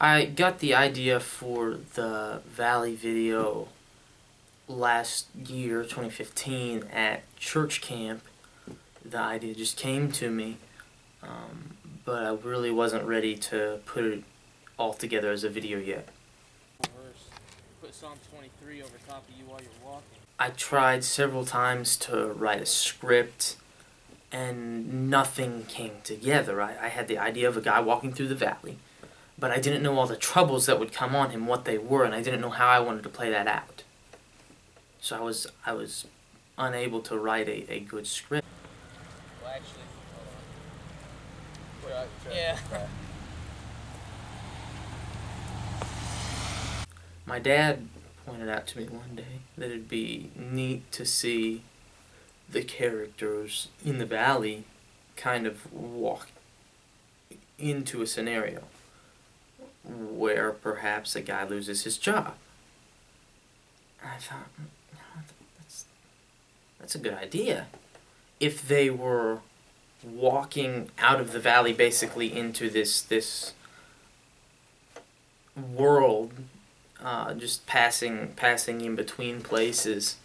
I got the idea for the Valley video last year, 2015, at church camp. The idea just came to me, but I really wasn't ready to put it all together as a video yet. Put Psalm 23 over top of you while you're walking. I tried several times to write a script, and nothing came together. I had the idea of a guy walking through the valley, but I didn't know all the troubles that would come on him, what they were, and I didn't know how I wanted to play that out. So I was unable to write a good script. Well, actually, hold on. Yeah. My dad pointed out to me one day that it'd be neat to see the characters in the valley kind of walk into a scenario where perhaps a guy loses his job. And I thought, that's a good idea. If they were walking out of the valley basically into this world, just passing in between places,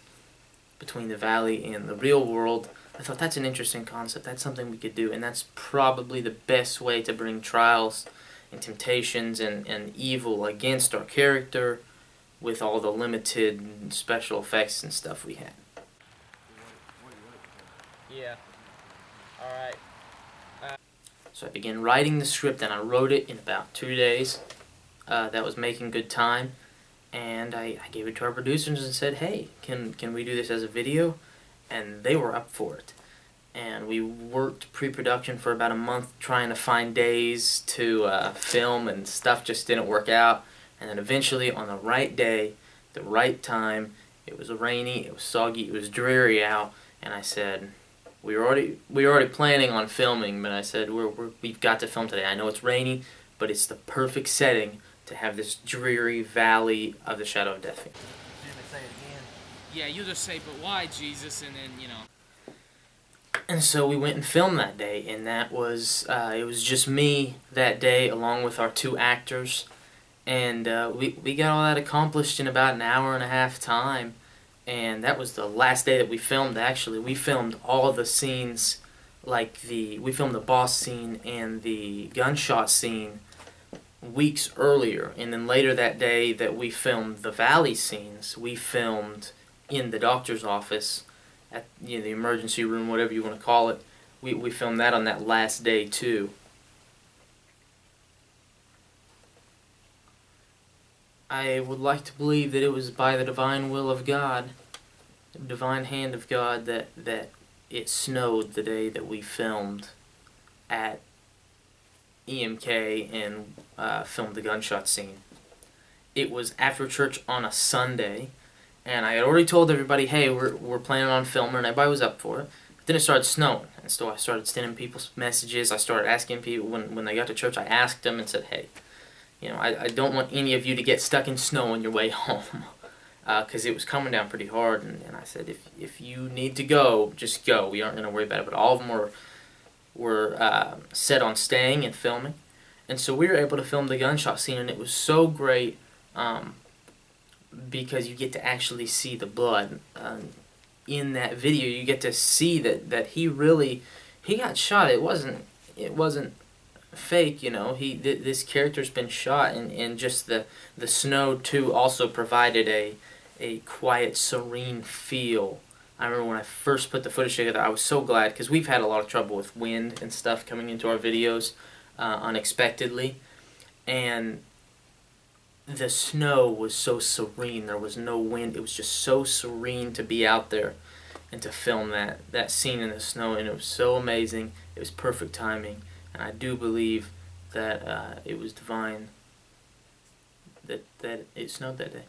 between the valley and the real world, I thought that's an interesting concept. That's something we could do, and that's probably the best way to bring trials and temptations and evil against our character with all the limited special effects and stuff we had. Yeah. Alright. So I began writing the script, and I wrote it in about 2 days. That was making good time, and I gave it to our producers and said, hey, can we do this as a video? And they were up for it. And we worked pre-production for about a month trying to find days to film, and stuff just didn't work out. And then eventually, on the right day, the right time, it was rainy, it was soggy, it was dreary out, and I said, we were already planning on filming, but I said, we've got to film today. I know it's rainy, but it's the perfect setting to have this dreary valley of the shadow of death. Yeah, you just say, but why, Jesus? And then, you know. And so we went and filmed that day, and that was, it was just me that day along with our 2 actors, and we got all that accomplished in about an hour and a half time, and that was the last day that we filmed, actually. We filmed all the scenes, we filmed the boss scene and the gunshot scene weeks earlier, and then later that day that we filmed the valley scenes, we filmed in the doctor's office, at the emergency room, whatever you want to call it. We filmed that on that last day too. I would like to believe that it was by the divine will of God, the divine hand of God, that it snowed the day that we filmed at EMK and filmed the gunshot scene. It was after church on a Sunday, and I had already told everybody, hey, we're planning on filming, and everybody was up for it. But then it started snowing, and so I started sending people messages. I started asking people, when they got to church, I asked them and said, hey, I don't want any of you to get stuck in snow on your way home, because it was coming down pretty hard, and I said, if you need to go, just go. We aren't going to worry about it. But all of them were set on staying and filming, and so we were able to film the gunshot scene, and it was so great, because you get to actually see the blood in that video. You get to see that he got shot. It wasn't fake, this character's been shot, and just the snow too also provided a quiet, serene feel. I remember when I first put the footage together, I was so glad, because we've had a lot of trouble with wind and stuff coming into our videos unexpectedly, and the snow was so serene. There was no wind. It was just so serene to be out there and to film that scene in the snow, and it was so amazing. It was perfect timing, and I do believe that it was divine that it snowed that day.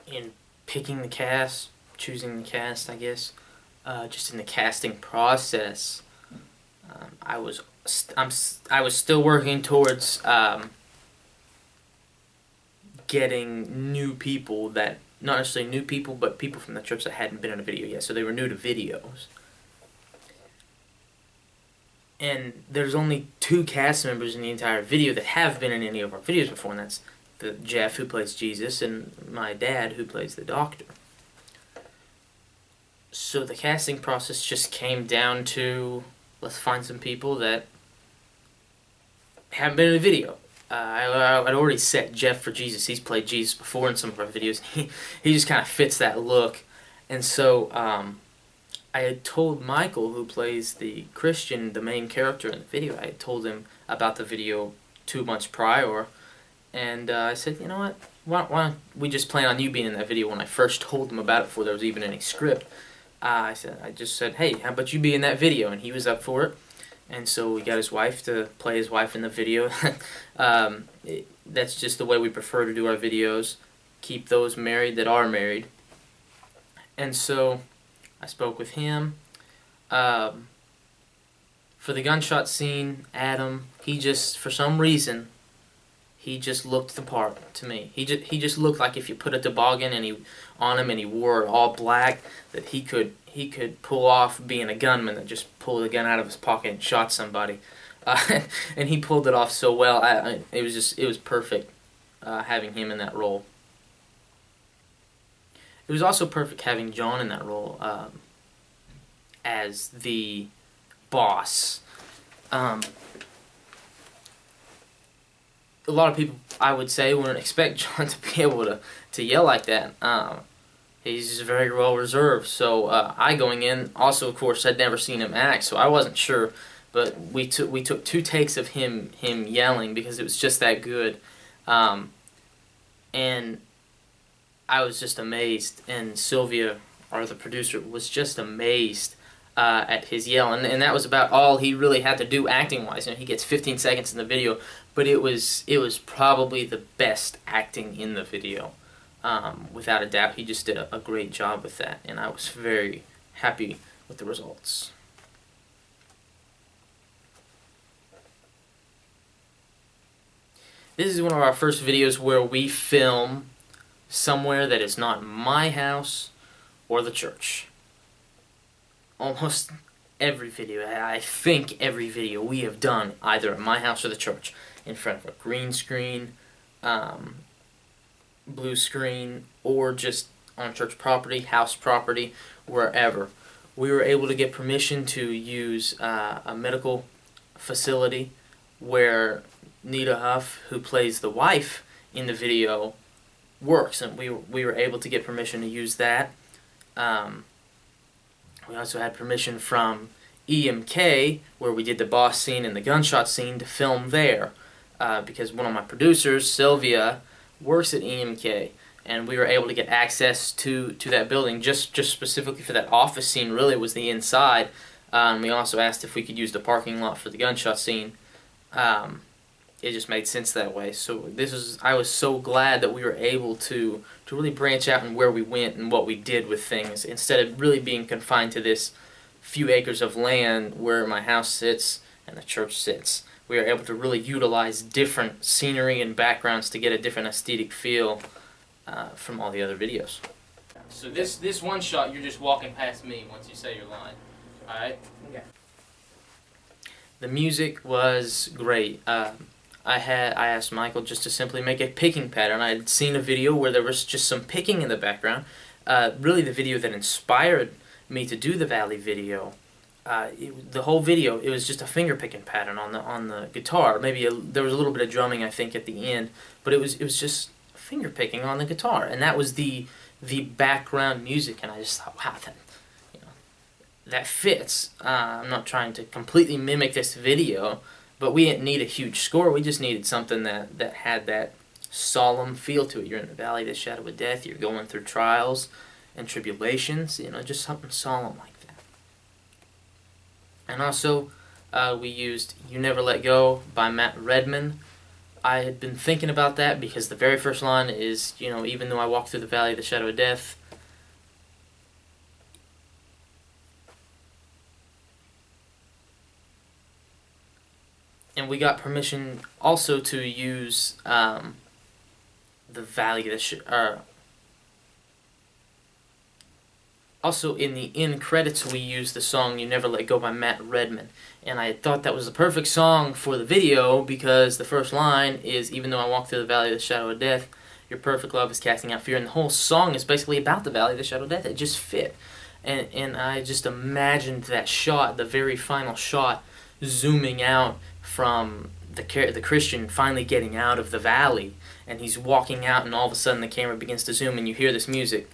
In picking the cast, choosing the cast, I guess, just in the casting process, I was still working towards getting new people that not necessarily new people, but people from the church that hadn't been in a video yet, so they were new to videos. And there's only 2 cast members in the entire video that have been in any of our videos before, and that's Jeff, who plays Jesus, and my dad, who plays the Doctor. So the casting process just came down to, let's find some people that haven't been in a video. I'd already set Jeff for Jesus. He's played Jesus before in some of our videos. He just kind of fits that look. And so I had told Michael, who plays the Christian, the main character in the video, I had told him about the video 2 months prior. And I said, you know what, why don't we just plan on you being in that video? When I first told him about it before there was even any script, I just said, hey, how about you be in that video? And he was up for it. And so we got his wife to play his wife in the video. That's just the way we prefer to do our videos. Keep those married that are married. And so I spoke with him. For the gunshot scene, Adam, he just, for some reason, he just looked the part to me. He just looked like if you put a toboggan on him and he wore it all black, that he could pull off being a gunman that just pulled a gun out of his pocket and shot somebody. And he pulled it off so well. It was perfect having him in that role. It was also perfect having John in that role as the boss. A lot of people, I would say, wouldn't expect John to be able to yell like that. He's just very well reserved. So I, going in, also, of course, I'd never seen him act, so I wasn't sure. But we took 2 takes of him yelling because it was just that good. And I was just amazed. And Sylvia, or the producer, was just amazed at his yell. And that was about all he really had to do acting-wise. You know, he gets 15 seconds in the video, but it was probably the best acting in the video. Without a doubt, he just did a great job with that, and I was very happy with the results. This is one of our first videos where we film somewhere that is not my house or the church. Almost every video, I think every video we have done either at my house or the church, in front of a green screen, blue screen, or just on church property, house property, wherever. We were able to get permission to use a medical facility where Nita Huff, who plays the wife in the video, works, and we were able to get permission to use that. We also had permission from EMK, where we did the boss scene and the gunshot scene, to film there, because one of my producers, Sylvia, works at EMK, and we were able to get access to that building just specifically for that office scene. Really, it was the inside. We also asked if we could use the parking lot for the gunshot scene. It just made sense that way. So I was so glad that we were able to really branch out in where we went and what we did with things, instead of really being confined to this few acres of land where my house sits and the church sits. We were able to really utilize different scenery and backgrounds to get a different aesthetic feel from all the other videos. So this one shot, you're just walking past me once you say your line. All right? Okay. The music was great. I asked Michael just to simply make a picking pattern. I had seen a video where there was just some picking in the background. Really, the video that inspired me to do the Valley video. The whole video, it was just a finger picking pattern on the guitar. Maybe there was a little bit of drumming, I think, at the end, but it was just finger picking on the guitar, and that was the background music. And I just thought, wow, that fits. I'm not trying to completely mimic this video, but we didn't need a huge score. We just needed something that had that solemn feel to it. You're in the valley of the shadow of death. You're going through trials and tribulations. Just something solemn like that. And also, we used "You Never Let Go" by Matt Redman. I had been thinking about that because the very first line is, even though I walk through the valley of the shadow of death, and we got permission also to use the valley of the Also, in the end credits, we used the song "You Never Let Go" by Matt Redman, and I thought that was the perfect song for the video because the first line is, "Even though I walk through the valley of the shadow of death, your perfect love is casting out fear," and the whole song is basically about the valley of the shadow of death. It just fit, and I just imagined that shot, the very final shot, zooming out from the Christian finally getting out of the valley, and he's walking out, and all of a sudden the camera begins to zoom, and you hear this music.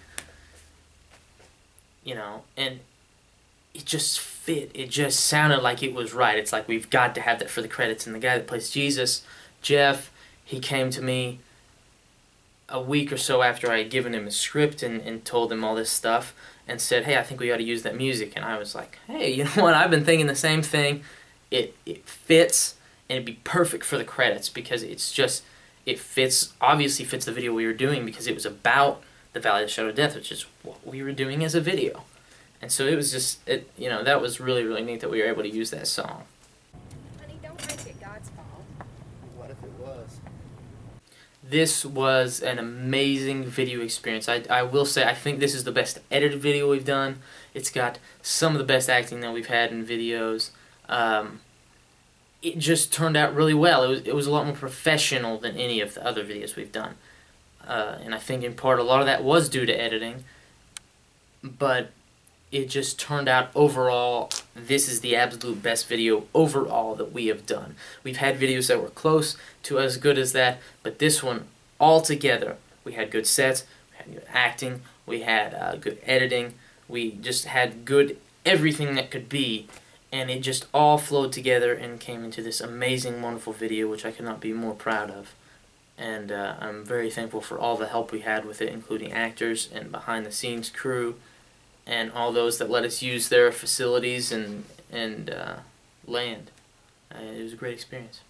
You know, and it just fit. It just sounded like it was right. It's like we've got to have that for the credits. And the guy that plays Jesus, Jeff, he came to me a week or so after I had given him a script and told him all this stuff and said, "Hey, I think we ought to use that music." And I was like, "Hey, you know what? I've been thinking the same thing. It fits, and it'd be perfect for the credits because it's just, it fits, obviously fits the video we were doing because it was about the Valley of the Shadow of Death, which is what we were doing as a video." And so it was just, you know, that was really, really neat that we were able to use that song. Honey, don't make it God's fault. What if it was? This was an amazing video experience. I will say, I think this is the best edited video we've done. It's got some of the best acting that we've had in videos. It just turned out really well. It was a lot more professional than any of the other videos we've done. And I think in part a lot of that was due to editing, but it just turned out overall, this is the absolute best video overall that we have done. We've had videos that were close to as good as that, but this one, altogether, we had good sets, we had good acting, we had good editing, we just had good everything that could be, and it just all flowed together and came into this amazing, wonderful video, which I could not be more proud of. And I'm very thankful for all the help we had with it, including actors and behind-the-scenes crew, and all those that let us use their facilities and land. It was a great experience.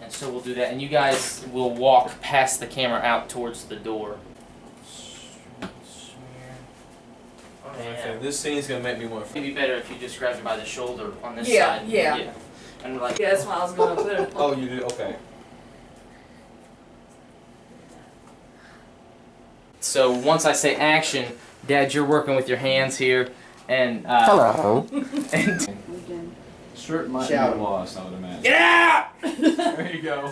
And so we'll do that, and you guys will walk past the camera out towards the door. Okay, this scene's gonna make me more. It'd be better if you just grabbed her by the shoulder on this Yeah, side. yeah. And we're like, Yeah, that's why I was going to put it on. Oh, you did? Okay. so once I say action, Dad, you're working with your hands here, and Hello. and Shirt might Shout. be lost, I would imagine. get out! There you go.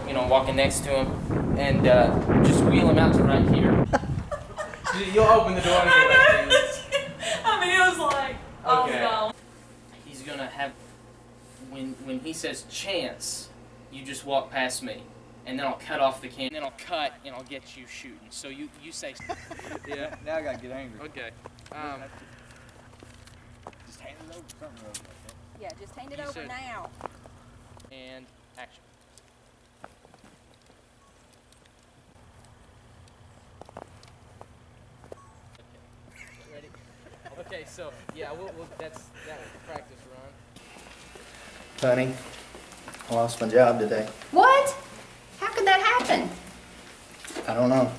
You know, walking next to him, and just wheel him out to right here. You'll open the door and get back in. I mean, it was like, I was Okay. gone. He's gonna have, when he says chance, you just walk past me, and then I'll cut off the camera, and then I'll cut, and I'll get you shooting. So you say, Yeah, now I gotta get angry. Okay. Just hand it over, something over like that. Yeah, just hand it You over said- now. and action. Okay. Ready? Okay, so yeah, that's that was practice run. Honey, I lost my job today. What? How could that happen? I don't know.